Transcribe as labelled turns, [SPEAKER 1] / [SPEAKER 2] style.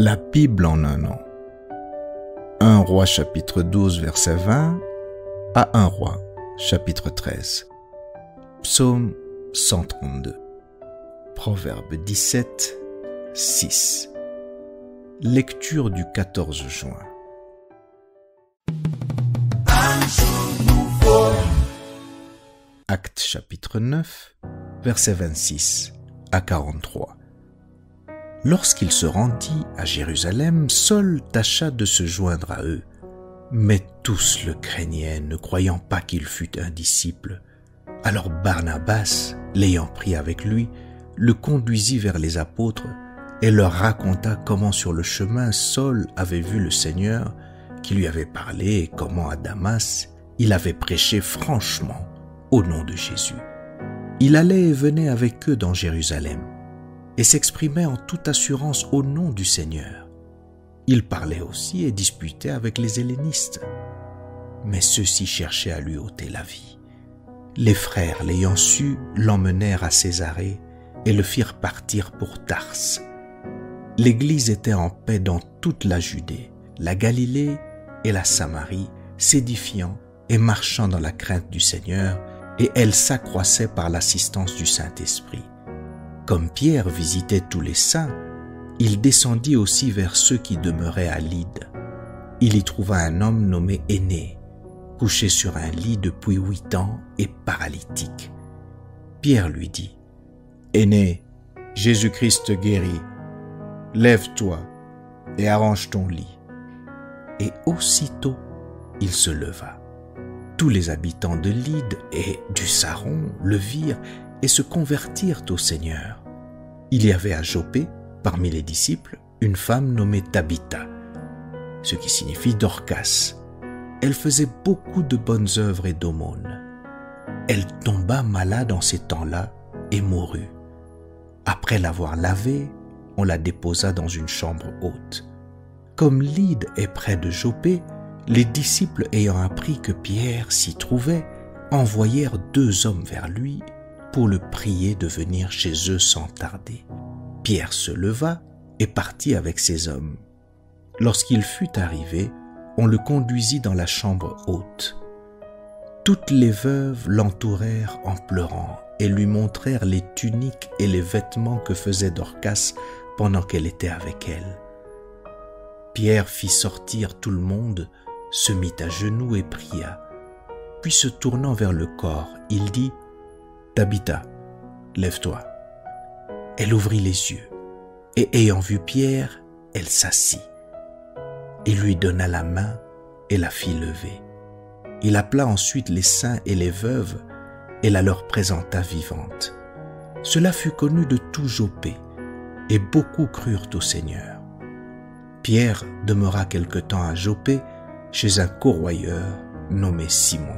[SPEAKER 1] La Bible en un an. 1 Roi chapitre 12 verset 20 à 1 Roi chapitre 13. Psaume 132. Proverbe 17, 6. Lecture du 14 juin. Actes chapitre 9, versets 26 à 43. Lorsqu'il se rendit à Jérusalem, Saul tâcha de se joindre à eux, mais tous le craignaient, ne croyant pas qu'il fût un disciple. Alors Barnabas, l'ayant pris avec lui, le conduisit vers les apôtres et leur raconta comment sur le chemin Saul avait vu le Seigneur, qui lui avait parlé, et comment à Damas il avait prêché franchement au nom de Jésus. Il allait et venait avec eux dans Jérusalem et s'exprimait en toute assurance au nom du Seigneur. Il parlait aussi et disputait avec les hellénistes, mais ceux-ci cherchaient à lui ôter la vie. Les frères, l'ayant su, l'emmenèrent à Césarée et le firent partir pour Tarse. L'Église était en paix dans toute la Judée, la Galilée et la Samarie, s'édifiant et marchant dans la crainte du Seigneur, et elle s'accroissait par l'assistance du Saint-Esprit. Comme Pierre visitait tous les saints, il descendit aussi vers ceux qui demeuraient à Lyde. Il y trouva un homme nommé Énée, couché sur un lit depuis 8 ans et paralytique. Pierre lui dit : « Énée, Jésus-Christ te guérit. Lève-toi et arrange ton lit. » Et aussitôt, il se leva. Tous les habitants de Lyde et du Saron le virent et se convertirent au Seigneur. Il y avait à Joppé, parmi les disciples, une femme nommée Tabitha, ce qui signifie Dorcas. Elle faisait beaucoup de bonnes œuvres et d'aumônes. Elle tomba malade en ces temps-là et mourut. Après l'avoir lavée, on la déposa dans une chambre haute. Comme Lyde est près de Joppé, les disciples ayant appris que Pierre s'y trouvait, envoyèrent 2 hommes vers lui pour le prier de venir chez eux sans tarder. Pierre se leva et partit avec ces hommes. Lorsqu'il fut arrivé, on le conduisit dans la chambre haute. Toutes les veuves l'entourèrent en pleurant et lui montrèrent les tuniques et les vêtements que faisait Dorcas pendant qu'elle était avec elle. Pierre fit sortir tout le monde, se mit à genoux et pria. Puis se tournant vers le corps, il dit : « Tabitha, lève-toi. » Elle ouvrit les yeux, et ayant vu Pierre, elle s'assit. Il lui donna la main et la fit lever. Il appela ensuite les saints et les veuves et la leur présenta vivante. Cela fut connu de tout Joppé, et beaucoup crurent au Seigneur. Pierre demeura quelque temps à Joppé chez un corroyeur nommé Simon.